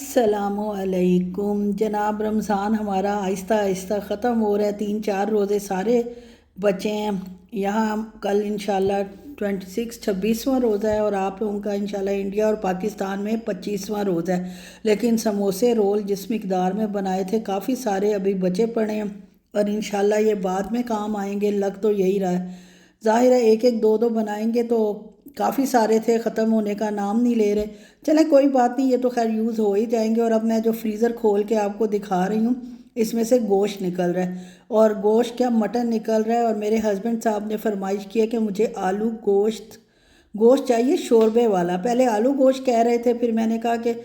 अस्सलामुअलैकुम जनाब। रमज़ान हमारा आहिस्ता आहिस्ता ख़त्म हो रहा है। 3-4 रोज़े सारे बचे हैं। यहाँ कल इंशाल्लाह 26वां रोज़ा है और आप लोगों का इंशाल्लाह इंडिया और पाकिस्तान में 25वां रोज़ा है। लेकिन समोसे रोल जिस मिकदार में बनाए थे काफ़ी सारे अभी बचे पड़े हैं और इंशाल्लाह ये बाद में काम आएंगे। लग तो यही रहा है। ज़ाहिर है एक एक दो दो बनाएंगे तो काफ़ी सारे थे, ख़त्म होने का नाम नहीं ले रहे। चले कोई बात नहीं, ये तो खैर यूज़ हो ही जाएंगे। और अब मैं जो फ्रीज़र खोल के आपको दिखा रही हूँ इसमें से गोश्त निकल रहा है और गोश्त क्या मटन निकल रहा है। और मेरे हस्बैंड साहब ने फरमाइश की है कि मुझे आलू गोश्त गोश्त चाहिए शोरबे वाला। पहले आलू गोश्त कह रहे थे, फिर मैंने कहा कि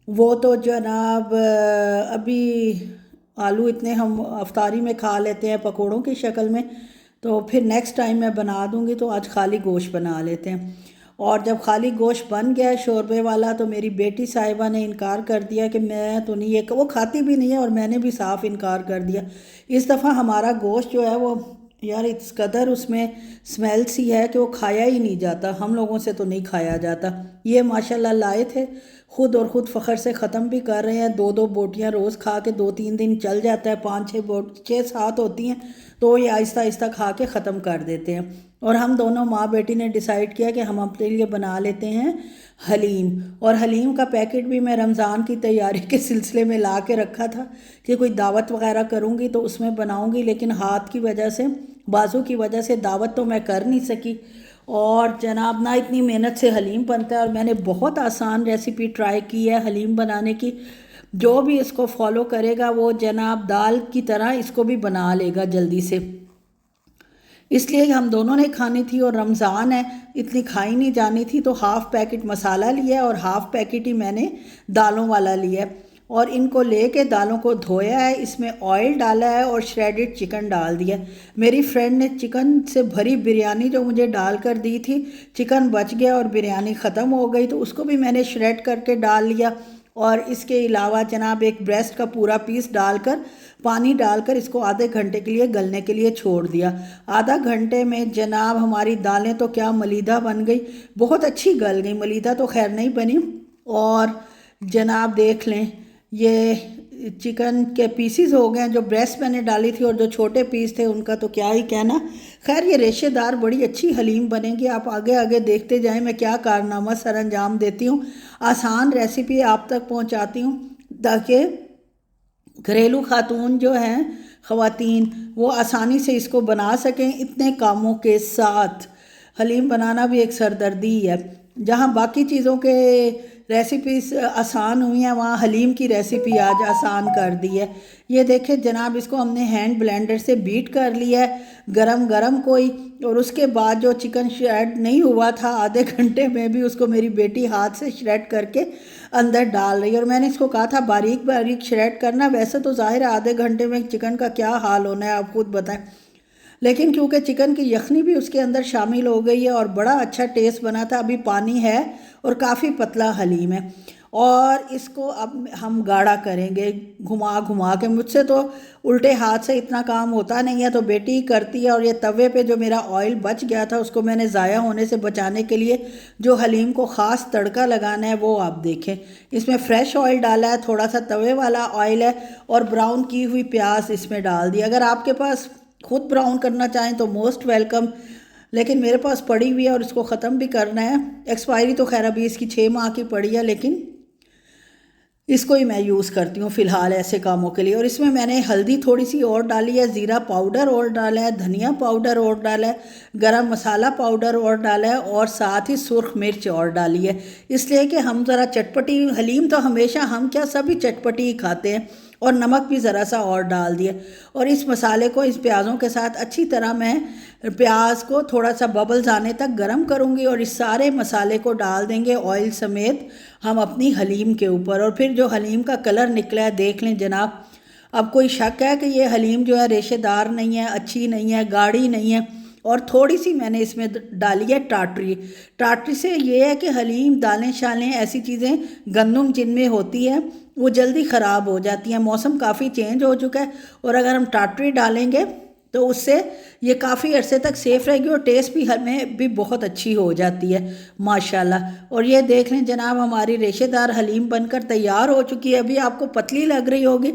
वो तो जनाब अभी आलू इतने हम अफ्तारी में खा लेते हैं पकोड़ों की शक्ल में, तो फिर नेक्स्ट टाइम मैं बना दूंगी। तो आज खाली गोश्त बना लेते हैं। और जब खाली गोश्त बन गया शोरबे वाला तो मेरी बेटी साहिबा ने इनकार कर दिया कि मैं तो नहीं, ये वो खाती भी नहीं है और मैंने भी साफ इनकार कर दिया। इस दफ़ा हमारा गोश्त जो है वो यार इस कदर उसमें स्मेल सी है कि वो खाया ही नहीं जाता। हम लोगों से तो नहीं खाया जाता। ये माशाल्लाह लाए थे खुद और ख़ुद फ़ख्र से ख़त्म भी कर रहे हैं। 2-2 बोटियाँ रोज़ खा के 2-3 दिन चल जाता है। 5-6 बोट 6-7 होती हैं तो ये आहिस्ता आहिस्ता खा के ख़त्म कर देते हैं। और हम दोनों माँ बेटी ने डिसाइड किया कि हम अपने लिए बना लेते हैं हलीम। और हलीम का पैकेट भी मैं रमज़ान की तैयारी के सिलसिले में ला के रखा था कि कोई दावत वगैरह करूँगी तो उसमें बनाऊँगी, लेकिन हाथ की वजह से बाजू की वजह से दावत तो मैं कर नहीं सकी। और जनाब ना इतनी मेहनत से हलीम बनता है और मैंने बहुत आसान रेसिपी ट्राई की है हलीम बनाने की। जो भी इसको फॉलो करेगा वो जनाब दाल की तरह इसको भी बना लेगा जल्दी से। इसलिए हम दोनों ने खानी थी और रमज़ान है, इतनी खाई नहीं जानी थी, तो हाफ़ पैकेट मसाला लिया और हाफ़ पैकेट ही मैंने दालों वाला लिया और इनको लेके दालों को धोया है, इसमें ऑयल डाला है और श्रेडेड चिकन डाल दिया। मेरी फ्रेंड ने चिकन से भरी बिरयानी जो मुझे डाल कर दी थी, चिकन बच गया और बिरयानी ख़त्म हो गई तो उसको भी मैंने श्रेड करके डाल लिया। और इसके अलावा जनाब एक ब्रेस्ट का पूरा पीस डालकर पानी डालकर इसको आधे घंटे के लिए गलने के लिए छोड़ दिया। आधा घंटे में जनाब हमारी दालें तो क्या मलीदा बन गई, बहुत अच्छी गल गई। मलीदा तो खैर नहीं बनी। और जनाब देख लें ये चिकन के पीसीज हो गए हैं। जो ब्रेस्ट मैंने डाली थी और जो छोटे पीस थे उनका तो क्या ही कहना। खैर ये रेशेदार बड़ी अच्छी हलीम बनेगी। आप आगे आगे देखते जाएं मैं क्या कारनामा सर अंजाम देती हूँ। आसान रेसिपी आप तक पहुँचाती हूँ ताकि घरेलू खातून जो हैं ख़वातीन वो आसानी से इसको बना सकें इतने कामों के साथ। हलीम बनाना भी एक सरदर्दी है। जहाँ बाकी चीज़ों के रेसिपीज आसान हुई हैं वहाँ हलीम की रेसिपी आज आसान कर दी है। ये देखें जनाब इसको हमने हैंड ब्लेंडर से बीट कर लिया है गरम गरम कोई। और उसके बाद जो चिकन श्रेड नहीं हुआ था आधे घंटे में भी उसको मेरी बेटी हाथ से श्रेड करके अंदर डाल रही है। और मैंने इसको कहा था बारीक बारीक श्रेड करना। वैसे तो ज़ाहिर है आधे घंटे में चिकन का क्या हाल होना है आप खुद बताएं, लेकिन क्योंकि चिकन की यखनी भी उसके अंदर शामिल हो गई है और बड़ा अच्छा टेस्ट बना था। अभी पानी है और काफ़ी पतला हलीम है। और इसको अब हम गाढ़ा करेंगे घुमा घुमा के। मुझसे तो उल्टे हाथ से इतना काम होता नहीं है तो बेटी ही करती है। और ये तवे पे जो मेरा ऑयल बच गया था उसको मैंने ज़ाया होने से बचाने के लिए जो हलीम को ख़ास तड़का लगाना है वो आप देखें। इसमें फ़्रेश ऑयल डाला है, थोड़ा सा तवे वाला ऑयल है और ब्राउन की हुई प्याज इसमें डाल दी। अगर आपके पास खुद ब्राउन करना चाहें तो मोस्ट वेलकम, लेकिन मेरे पास पड़ी हुई है और इसको ख़त्म भी करना है। एक्सपायरी तो खैर अभी इसकी 6 माह की पड़ी है, लेकिन इसको ही मैं यूज़ करती हूँ फ़िलहाल ऐसे कामों के लिए। और इसमें मैंने हल्दी थोड़ी सी और डाली है, ज़ीरा पाउडर और डाला है, धनिया पाउडर और डाला है, गरम मसाला पाउडर और डाला है और साथ ही सुर्ख मिर्च और डाली है। इसलिए कि हम ज़रा चटपटी, हलीम तो हमेशा हम क्या सभी चटपटी ही खाते हैं। और नमक भी ज़रा सा और डाल दिया। और इस मसाले को इस प्याज़ों के साथ अच्छी तरह मैं प्याज को थोड़ा सा बबल्स आने तक गरम करूँगी और इस सारे मसाले को डाल देंगे ऑयल समेत हम अपनी हलीम के ऊपर। और फिर जो हलीम का कलर निकला है देख लें जनाब। अब कोई शक है कि ये हलीम जो है रेशेदार नहीं है, अच्छी नहीं है, गाढ़ी नहीं है। और थोड़ी सी मैंने इसमें डाली है टाटरी। टाटरी से ये है कि हलीम, दालें शालें ऐसी चीज़ें गंदम जिनमें होती है वो जल्दी ख़राब हो जाती हैं। मौसम काफ़ी चेंज हो चुका है और अगर हम टाटरी डालेंगे तो उससे ये काफ़ी अरसे तक सेफ़ रहेगी और टेस्ट भी हमें भी बहुत अच्छी हो जाती है माशाल्लाह। और ये देख लें जनाब, हमारी रेशेदार हलीम बनकर तैयार हो चुकी है। अभी आपको पतली लग रही होगी,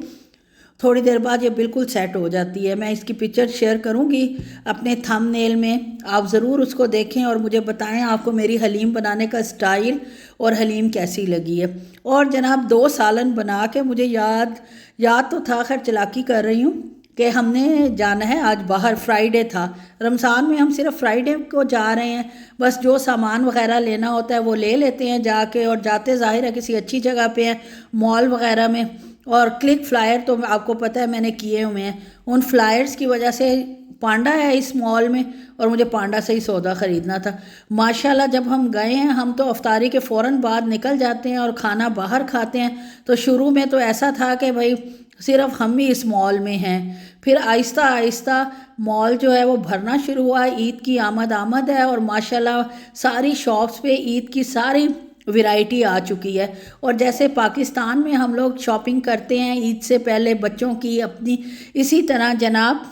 थोड़ी देर बाद ये बिल्कुल सेट हो जाती है। मैं इसकी पिक्चर शेयर करूँगी अपने थंबनेल में, आप ज़रूर उसको देखें और मुझे बताएं आपको मेरी हलीम बनाने का स्टाइल और हलीम कैसी लगी है। और जनाब 2 सालन बना के मुझे याद तो था, खैर चालाकी कर रही हूँ कि हमने जाना है आज बाहर। फ्राइडे था, रमज़ान में हम सिर्फ फ्राइडे को जा रहे हैं, बस जो सामान वगैरह लेना होता है वो ले लेते हैं जाके, और जाते ज़ाहिर है किसी अच्छी जगह पे हैं, मॉल वगैरह में। और क्लिक फ्लायर तो आपको पता है मैंने किए हुए हैं, उन फ्लायर्स की वजह से पांडा है इस मॉल में और मुझे पांडा से ही सौदा ख़रीदना था। माशाल्लाह जब हम गए हैं, हम तो अफ्तारी के फ़ौरन बाद निकल जाते हैं और खाना बाहर खाते हैं। तो शुरू में तो ऐसा था कि भाई सिर्फ हम ही इस मॉल में हैं, फिर आहिस्ता आहिस्ता मॉल जो है वो भरना शुरू हुआ। ईद की आमद है और माशाल्लाह सारी शॉप्स पे ईद की सारी वैरायटी आ चुकी है। और जैसे पाकिस्तान में हम लोग शॉपिंग करते हैं ईद से पहले बच्चों की अपनी, इसी तरह जनाब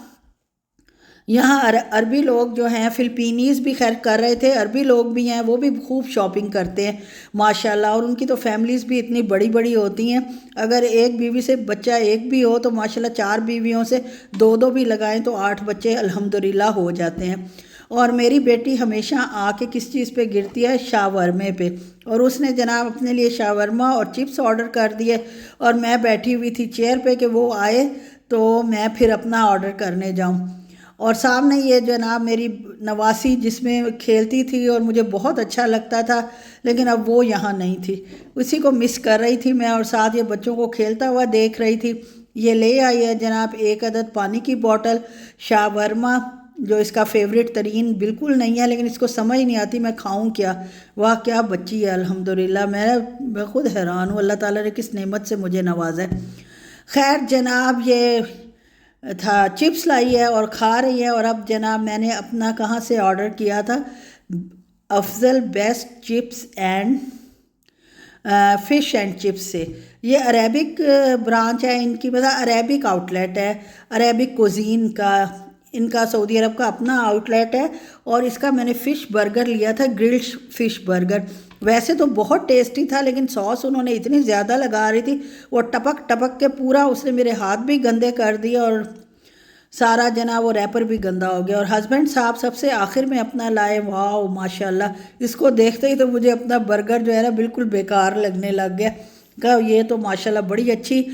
यहाँ अरबी लोग जो हैं, फ़िलिपीनीज़ भी खैर कर रहे थे, अरबी लोग भी हैं, वो भी खूब शॉपिंग करते हैं माशाल्लाह। और उनकी तो फैमिलीज़ भी इतनी बड़ी बड़ी होती हैं, अगर एक बीवी से बच्चा एक भी हो तो माशाल्लाह 4 बीवियों से 2 भी लगाएं तो 8 बच्चे अल्हम्दुलिल्लाह हो जाते हैं। और मेरी बेटी हमेशा आके किस चीज़ पे गिरती है, शावरमे पे, और उसने जनाब अपने लिए शावरमा और चिप्स ऑर्डर कर दिए। और मैं बैठी हुई थी चेयर पे कि वो आए तो मैं फिर अपना ऑर्डर करने जाऊं। और सामने ये जनाब मेरी नवासी जिसमें खेलती थी और मुझे बहुत अच्छा लगता था, लेकिन अब वो यहाँ नहीं थी, उसी को मिस कर रही थी मैं, और साथ ये बच्चों को खेलता हुआ देख रही थी। ये ले आई है जनाब 1 अदद पानी की बोतल शावरमा, जो इसका फेवरेट तरीन बिल्कुल नहीं है, लेकिन इसको समझ नहीं आती मैं खाऊं क्या। वाह क्या बच्ची है अल्हम्दुलिल्लाह, मैं खुद हैरान हूँ अल्लाह ताला ने किस नेमत से मुझे नवाजा है। खैर जनाब ये था, चिप्स लाई है और खा रही है। और अब जनाब मैंने अपना कहाँ से ऑर्डर किया था, Afzal best chips and fish and chips से। ये अरेबिक ब्रांच है इनकी, मतलब अरेबिक आउटलेट है, अरेबिक कुजीन का इनका सऊदी अरब का अपना आउटलेट है। और इसका मैंने फ़िश बर्गर लिया था, ग्रिल्ड फ़िश बर्गर। वैसे तो बहुत टेस्टी था, लेकिन सॉस उन्होंने इतनी ज़्यादा लगा रही थी, वो टपक टपक के पूरा उसने मेरे हाथ भी गंदे कर दिए और सारा जनाब वो रैपर भी गंदा हो गया। और हस्बैंड साहब सबसे आखिर में अपना लाए। वाह माशाल्लाह, इसको देखते ही तो मुझे अपना बर्गर जो है ना बिल्कुल बेकार लगने लग गया। कहा ये तो माशाल्लाह बड़ी अच्छी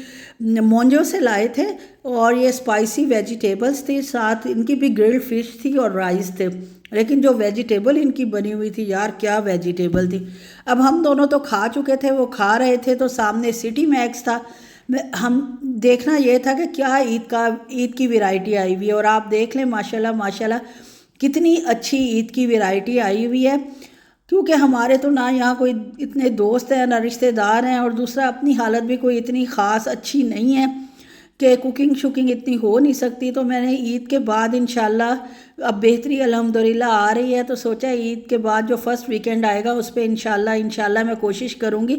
मोंजो से लाए थे, और ये स्पाइसी वेजिटेबल्स थी, साथ इनकी भी ग्रिल्ड फिश थी और राइस थे। लेकिन जो वेजिटेबल इनकी बनी हुई थी यार, क्या वेजिटेबल थी। अब हम दोनों तो खा चुके थे, वो खा रहे थे, तो सामने सिटी मैक्स था। हम देखना ये था कि क्या ईद की वैरायटी आई हुई है। और आप देख लें माशाल्लाह माशाल्लाह कितनी अच्छी ईद की वैरायटी आई हुई है। क्योंकि हमारे तो ना यहाँ कोई इतने दोस्त हैं ना रिश्तेदार हैं, और दूसरा अपनी हालत भी कोई इतनी ख़ास अच्छी नहीं है कि कुकिंग शुकिंग इतनी हो नहीं सकती। तो मैंने ईद के बाद इंशाल्लाह अब बेहतरी अल्हम्दुलिल्लाह आ रही है, तो सोचा ईद के बाद जो फर्स्ट वीकेंड आएगा उस पर इंशाल्लाह मैं कोशिश करूँगी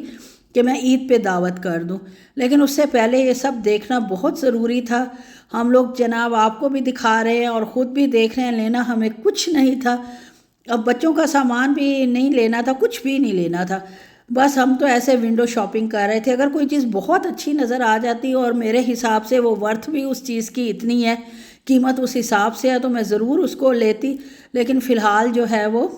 कि मैं ईद पे दावत कर दूं। लेकिन उससे पहले ये सब देखना बहुत ज़रूरी था। हम लोग जनाब आपको भी दिखा रहे हैं और ख़ुद भी देख रहे हैं, लेना हमें कुछ नहीं था। अब बच्चों का सामान भी नहीं लेना था, कुछ भी नहीं लेना था, बस हम तो ऐसे विंडो शॉपिंग कर रहे थे। अगर कोई चीज़ बहुत अच्छी नज़र आ जाती और मेरे हिसाब से वो वर्थ भी उस चीज़ की इतनी है, कीमत उस हिसाब से है, तो मैं ज़रूर उसको लेती। लेकिन फ़िलहाल जो है वो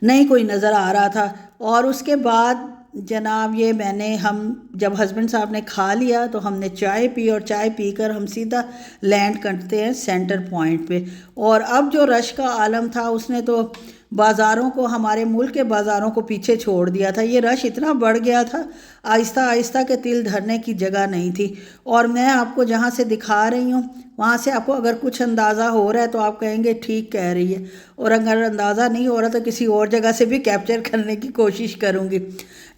नहीं कोई नज़र आ रहा था। और उसके बाद जनाब ये हम जब हस्बैंड साहब ने खा लिया तो हमने चाय पी, और चाय पीकर हम सीधा लैंड करते हैं सेंटर पॉइंट पे। और अब जो रश का आलम था उसने तो बाज़ारों को, हमारे मुल्क के बाज़ारों को पीछे छोड़ दिया था। ये रश इतना बढ़ गया था आहिस्ता आहिस्ता के तिल धरने की जगह नहीं थी। और मैं आपको जहाँ से दिखा रही हूँ वहाँ से आपको अगर कुछ अंदाज़ा हो रहा है तो आप कहेंगे ठीक कह रही है, और अगर अंदाज़ा नहीं हो रहा तो किसी और जगह से भी कैप्चर करने की कोशिश करूँगी।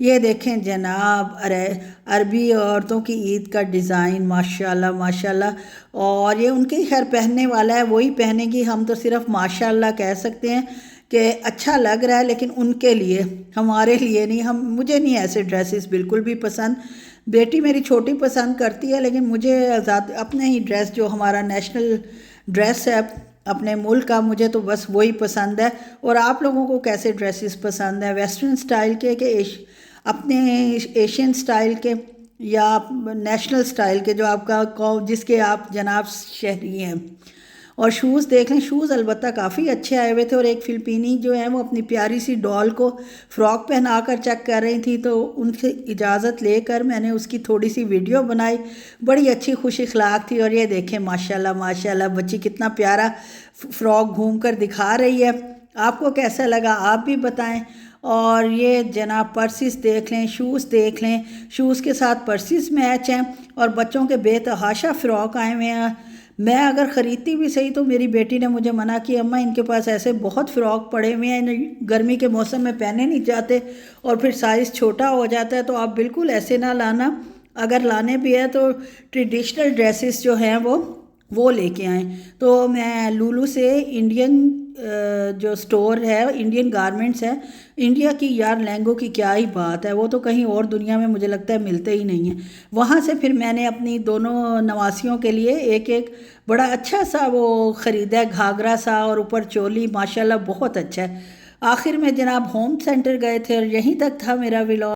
ये देखें जनाब, अरे अरबी औरतों की ईद का डिज़ाइन माशाल्लाह माशाल्लाह। और ये उनके खैर पहनने वाला है, वही पहनेगी, हम तो सिर्फ माशाल्लाह कह सकते हैं कि अच्छा लग रहा है, लेकिन उनके लिए, हमारे लिए नहीं। मुझे नहीं ऐसे ड्रेसेस बिल्कुल भी पसंद। बेटी मेरी छोटी पसंद करती है, लेकिन मुझे अपने ही ड्रेस जो हमारा नेशनल ड्रेस है अपने मुल्क का, मुझे तो बस वही पसंद है। और आप लोगों को कैसे ड्रेसेस पसंद है, वेस्टर्न स्टाइल के अपने एशियन स्टाइल के, या नेशनल स्टाइल के जो आपका जिसके आप जनाब शहरी हैं। और शूज़ देख लें, शूज़ अलबत्ता काफ़ी अच्छे आए हुए थे। और एक फ़िलिपीनी जो है वो अपनी प्यारी सी डॉल को फ़्रॉक पहना कर चेक कर रही थी, तो उनसे इजाज़त लेकर मैंने उसकी थोड़ी सी वीडियो बनाई। बड़ी अच्छी खुश इखलाक थी। और ये देखें माशाल्लाह माशाल्लाह बच्ची कितना प्यारा फ़्रॉक घूम कर दिखा रही है। आपको कैसा लगा आप भी बताएं। और ये जनाब पर्सिस देख लें, शूज़ देख लें, शूज़ के साथ पर्सिस मैच हैं। और बच्चों के बेतहाशा फ़्रॉक आए हुए हैं। मैं अगर ख़रीदती भी सही तो मेरी बेटी ने मुझे मना किया, अम्मा इनके पास ऐसे बहुत फ़्रॉक पड़े हुए हैं, गर्मी के मौसम में पहने नहीं जाते और फिर साइज़ छोटा हो जाता है, तो आप बिल्कुल ऐसे ना लाना। अगर लाने भी है तो ट्रेडिशनल ड्रेसेस जो हैं वो लेके आएँ। तो मैं लुलु से इंडियन जो स्टोर है, इंडियन गारमेंट्स है, इंडिया की यार लहंगों की क्या ही बात है, वो तो कहीं और दुनिया में मुझे लगता है मिलते ही नहीं हैं। वहाँ से फिर मैंने अपनी दोनों नवासियों के लिए एक एक बड़ा अच्छा सा वो ख़रीदा है, घाघरा सा और ऊपर चोली, माशाल्लाह बहुत अच्छा है। आखिर में जनाब होम सेंटर गए थे और यहीं तक था मेरा व्लॉग।